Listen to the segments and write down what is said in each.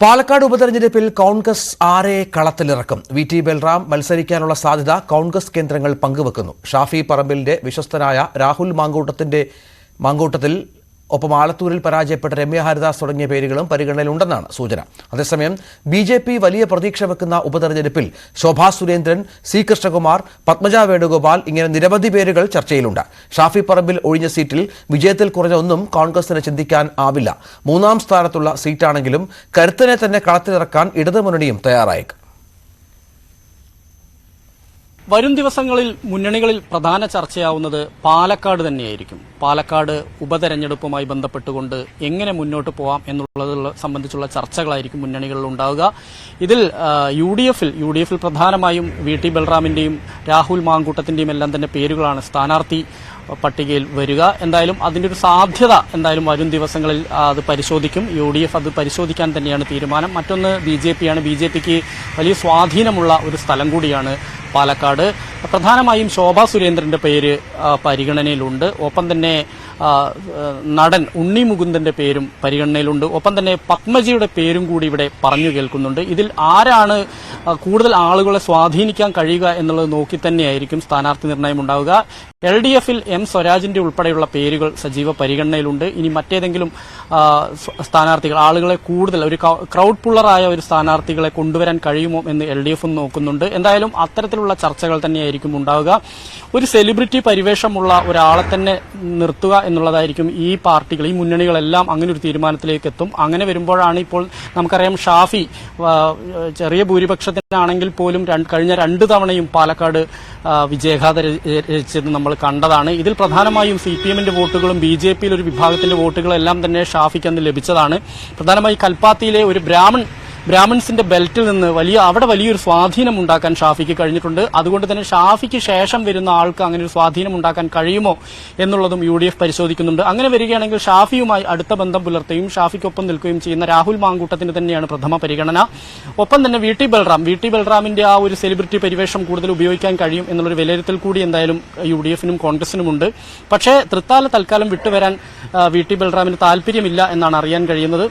പാലക്കാട് ഉപതെരഞ്ഞെടുപ്പിൽ കോൺഗ്രസ് ആരെ കളത്തിലിറക്കും? വി.ടി. ബൽറാം മത്സരിക്കാനുള്ള സാധ്യത കോൺഗ്രസ് കേന്ദ്രങ്ങൾ പങ്കുവെക്കുന്നു. ഷാഫി പറമ്പിലിന്റെ വിശ്വസ്തനായ രാഹുൽ മാങ്കൂട്ടത്തിൽ ഒപ്പം ആലത്തൂരിൽ പരാജയപ്പെട്ട രമ്യ ഹരിദാസ് തുടങ്ങിയ പേരുകളും പരിഗണനയിലുണ്ടെന്നാണ് സൂചന. അതേസമയം ബി.ജെ.പി. വലിയ പ്രതീക്ഷ വെക്കുന്ന ഉപതെരഞ്ഞെടുപ്പിൽ ശോഭാ സുരേന്ദ്രൻ, സി കൃഷ്ണകുമാർ, പത്മജ വേണുഗോപാൽ ഇങ്ങനെ നിരവധി പേരുകൾ ചർച്ചയിലുണ്ട്. ഷാഫി പറമ്പിൽ ഒഴിഞ്ഞ സീറ്റിൽ വിജയത്തിൽ കുറഞ്ഞ ഒന്നും കോൺഗ്രസിന് ചിന്തിക്കാൻ ആവില്ല. മൂന്നാം സ്ഥാനത്തുള്ള സീറ്റാണെങ്കിലും കരുത്തനെ തന്നെ കളത്തിലിറക്കാൻ ഇടതുമുന്നണിയും തയ്യാറായേക്കും. വരും ദിവസങ്ങളിൽ മുന്നണികളിൽ പ്രധാന ചർച്ചയാവുന്നത് പാലക്കാട് തന്നെയായിരിക്കും. പാലക്കാട് ഉപതെരഞ്ഞെടുപ്പുമായി ബന്ധപ്പെട്ടുകൊണ്ട് എങ്ങനെ മുന്നോട്ട് പോകാം എന്നുള്ളത് സംബന്ധിച്ചുള്ള ചർച്ചകളായിരിക്കും മുന്നണികളിൽ ഉണ്ടാവുക. ഇതിൽ യു ഡി എഫിൽ പ്രധാനമായും വി.ടി. ബൽറാമിന്റെയും രാഹുൽ മാങ്കൂട്ടത്തിന്റെയും എല്ലാം തന്നെ പേരുകളാണ് സ്ഥാനാർത്ഥി പട്ടികയിൽ വരിക. എന്തായാലും അതിന്റെ ഒരു സാധ്യത എന്തായാലും വരും ദിവസങ്ങളിൽ അത് പരിശോധിക്കും. UDF അത് പരിശോധിക്കാൻ തന്നെയാണ് തീരുമാനം. മറ്റൊന്ന് ബി.ജെ.പിയാണ്. ബി.ജെ.പിക്ക് വലിയ സ്വാധീനമുള്ള ഒരു സ്ഥലം കൂടിയാണ് പാലക്കാട്. പ്രധാനമായും ശോഭാ സുരേന്ദ്രന്റെ പേര് പരിഗണനയിലുണ്ട്. ഒപ്പം തന്നെ നടൻ ഉണ്ണി മുകുന്ദന്റെ പേരും പരിഗണനയിലുണ്ട്. ഒപ്പം തന്നെ പത്മജിയുടെ പേരും കൂടി ഇവിടെ പറഞ്ഞു കേൾക്കുന്നുണ്ട്. ഇതിൽ ആരാണ് കൂടുതൽ ആളുകളെ സ്വാധീനിക്കാൻ കഴിയുക എന്നുള്ളത് നോക്കി തന്നെയായിരിക്കും സ്ഥാനാർത്ഥി നിർണയം ഉണ്ടാവുക. LDF-ൽ M സ്വരാജിന്റെ ഉൾപ്പെടെയുള്ള പേരുകൾ സജീവ പരിഗണനയിലുണ്ട്. ഇനി മറ്റേതെങ്കിലും സ്ഥാനാർത്ഥികൾ ആളുകളെ കൂടുതൽ ഒരു ക്രൗഡ് പുള്ളറായ ഒരു സ്ഥാനാർത്ഥികളെ കൊണ്ടുവരാൻ കഴിയുമോ എന്ന് LDF നോക്കുന്നുണ്ട്. എന്തായാലും അത്തരത്തിലുള്ള ചർച്ചകൾ തന്നെയായിരിക്കും ഉണ്ടാവുക. ഒരു സെലിബ്രിറ്റി പരിവേഷമുള്ള ഒരാളെ തന്നെ നിർത്തുക എന്നുള്ളതായിരിക്കും ഈ പാർട്ടികൾ, ഈ മുന്നണികളെല്ലാം അങ്ങനെ ഒരു തീരുമാനത്തിലേക്ക് എത്തും. അങ്ങനെ വരുമ്പോഴാണ് ഇപ്പോൾ നമുക്കറിയാം ഷാഫി ചെറിയ ഭൂരിപക്ഷത്തിനാണെങ്കിൽ പോലും കഴിഞ്ഞ 2 തവണയും പാലക്കാട് വിജയഗാഥ രചിച്ചത് നമ്മൾ കണ്ടതാണ്. ഇതിൽ പ്രധാനമായും CPM-ന്റെ വോട്ടുകളും BJP-യിൽ ഒരു വിഭാഗത്തിന്റെ വോട്ടുകളും എല്ലാം തന്നെ ഷാഫിക്ക് അന്ന് ലഭിച്ചതാണ്. പ്രധാനമായി കൽപ്പാത്തിയിലെ ഒരു ബ്രാഹ്മൺസിന്റെ ബെൽറ്റിൽ നിന്ന് അവിടെ വലിയൊരു സ്വാധീനം ഉണ്ടാക്കാൻ ഷാഫിക്ക് കഴിഞ്ഞിട്ടുണ്ട്. അതുകൊണ്ട് തന്നെ ഷാഫിക്ക് ശേഷം വരുന്ന ആൾക്ക് അങ്ങനെ ഒരു സ്വാധീനം ഉണ്ടാക്കാൻ കഴിയുമോ എന്നുള്ളതും UDF പരിശോധിക്കുന്നുണ്ട്. അങ്ങനെ വരികയാണെങ്കിൽ ഷാഫിയുമായി അടുത്ത ബന്ധം പുലർത്തുകയും ഷാഫിക്കൊപ്പം നിൽക്കുകയും ചെയ്യുന്ന രാഹുൽ മാങ്കൂട്ടത്തിന് തന്നെയാണ് പ്രഥമ പരിഗണന. ഒപ്പം തന്നെ വി.ടി. ബൽറാമിന്റെ ആ ഒരു സെലിബ്രിറ്റി പരിവേഷം കൂടുതൽ ഉപയോഗിക്കാൻ കഴിയും എന്നുള്ളൊരു വിലയിരുത്തൽ കൂടി എന്തായാലും UDF-നും കോൺഗ്രസിനുമുണ്ട്. പക്ഷേ തൽക്കാലം വിട്ടുവരാൻ വി.ടി. ബൽറാമിന് താല്പര്യമില്ല എന്നാണ് അറിയാൻ കഴിയുന്നത്.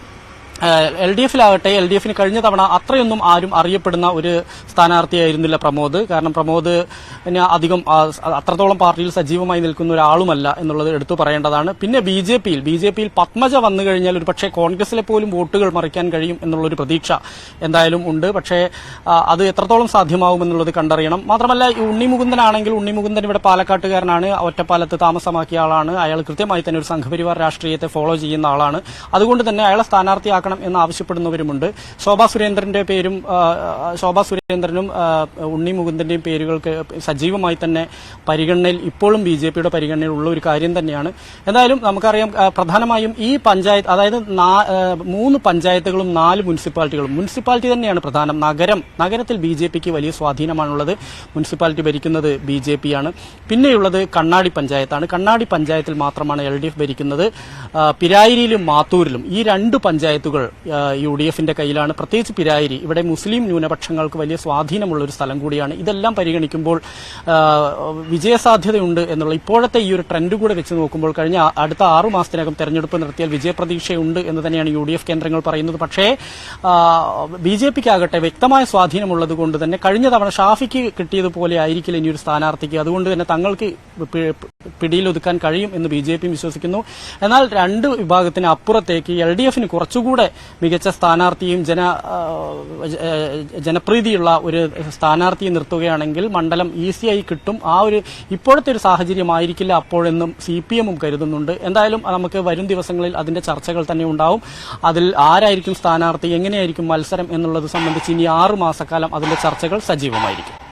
LDF-ന് കഴിഞ്ഞ തവണ അത്രയൊന്നും ആരും അറിയപ്പെടുന്ന ഒരു സ്ഥാനാർത്ഥിയായിരുന്നില്ല പ്രമോദ്. കാരണം പ്രമോദിന് അധികം അത്രത്തോളം പാർട്ടിയിൽ സജീവമായി നിൽക്കുന്ന ഒരാളുമല്ല എന്നുള്ളത് എടുത്തു പറയേണ്ടതാണ്. പിന്നെ ബി.ജെ.പിയിൽ പത്മജ വന്നു കഴിഞ്ഞാൽ ഒരു പക്ഷേ കോൺഗ്രസിലെ പോലും വോട്ടുകൾ മറിക്കാൻ കഴിയും എന്നുള്ളൊരു പ്രതീക്ഷ എന്തായാലും ഉണ്ട്. പക്ഷേ അത് എത്രത്തോളം സാധ്യമാവുമെന്നുള്ളത് കണ്ടറിയണം. മാത്രമല്ല ഉണ്ണി മുകുന്ദൻ ഇവിടെ പാലക്കാട്ടുകാരനാണ്, ഒറ്റപ്പാലത്ത് താമസമാക്കിയ ആളാണ്. അയാൾ കൃത്യമായി തന്നെ ഒരു സംഘപരിവാർ രാഷ്ട്രീയത്തെ ഫോളോ ചെയ്യുന്ന ആളാണ്. അതുകൊണ്ട് തന്നെ അയാളെ സ്ഥാനാർത്ഥിയാക്കണം എന്ന് ആവശ്യപ്പെടുന്നവരുമുണ്ട്. ശോഭാ സുരേന്ദ്രനും ഉണ്ണി മുകുന്ദന്റെയും പേരുകൾക്ക് സജീവമായി തന്നെ പരിഗണനയിൽ ഇപ്പോഴും ബി.ജെ.പിയുടെ പരിഗണനയിൽ ഉള്ള ഒരു കാര്യം തന്നെയാണ്. എന്തായാലും നമുക്കറിയാം പ്രധാനമായും ഈ പഞ്ചായത്ത്, അതായത് 3 പഞ്ചായത്തുകളും 4 മുനിസിപ്പാലിറ്റി തന്നെയാണ് പ്രധാനം. നഗരത്തിൽ ബി.ജെ.പിക്ക് വലിയ സ്വാധീനമാണുള്ളത്. മുനിസിപ്പാലിറ്റി ഭരിക്കുന്നത് ബി.ജെ.പിയാണ്. പിന്നെയുള്ളത് കണ്ണാടി പഞ്ചായത്താണ്. കണ്ണാടി പഞ്ചായത്തിൽ മാത്രമാണ് LDF ഭരിക്കുന്നത്. പിരായിരിയിലും മാത്തൂരിലും ഈ 2 പഞ്ചായത്തുകൾ UDF-ന്റെ കയ്യിലാണ്. പ്രത്യേകിച്ച് പിരായിരി, ഇവിടെ മുസ്ലിം ന്യൂനപക്ഷങ്ങൾക്ക് വലിയ സ്വാധീനമുള്ള ഒരു സ്ഥലം കൂടിയാണ്. ഇതെല്ലാം പരിഗണിക്കുമ്പോൾ വിജയസാധ്യതയുണ്ട് എന്നുള്ള ഇപ്പോഴത്തെ ഈ ഒരു ട്രെൻഡ് കൂടെ വെച്ച് നോക്കുമ്പോൾ അടുത്ത 6 മാസത്തിനകം തെരഞ്ഞെടുപ്പ് നടത്തിയാൽ വിജയപ്രതീക്ഷയുണ്ട് എന്ന് തന്നെയാണ് UDF കേന്ദ്രങ്ങൾ പറയുന്നത്. പക്ഷേ ബി.ജെ.പിക്കാകട്ടെ വ്യക്തമായ സ്വാധീനമുള്ളത് കൊണ്ട് തന്നെ കഴിഞ്ഞ തവണ ഷാഫിക്ക് കിട്ടിയതുപോലെ ആയിരിക്കില്ല ഇനിയൊരു സ്ഥാനാർത്ഥിക്ക്. അതുകൊണ്ട് തന്നെ തങ്ങൾക്ക് പിടിയിലൊതുക്കാൻ കഴിയും എന്ന് ബി.ജെ.പി വിശ്വസിക്കുന്നു. എന്നാൽ 2 വിഭാഗത്തിന് അപ്പുറത്തേക്ക് LDF-ന് കുറച്ചുകൂടെ മികച്ച സ്ഥാനാർത്ഥിയും ജനപ്രീതിയുള്ള ഒരു സ്ഥാനാർത്ഥിയെ നിർത്തുകയാണെങ്കിൽ മണ്ഡലം ഈസിയായി കിട്ടും. ആ ഒരു ഇപ്പോഴത്തെ ഒരു സാഹചര്യമായിരിക്കില്ല അപ്പോഴെന്നും CPM-ഉം കരുതുന്നുണ്ട്. എന്തായാലും നമുക്ക് വരും ദിവസങ്ങളിൽ അതിന്റെ ചർച്ചകൾ തന്നെ ഉണ്ടാവും. അതിൽ ആരായിരിക്കും സ്ഥാനാർത്ഥി, എങ്ങനെയായിരിക്കും മത്സരം എന്നുള്ളത് സംബന്ധിച്ച് ഇനി 6 മാസക്കാലം അതിന്റെ ചർച്ചകൾ സജീവമായിരിക്കും.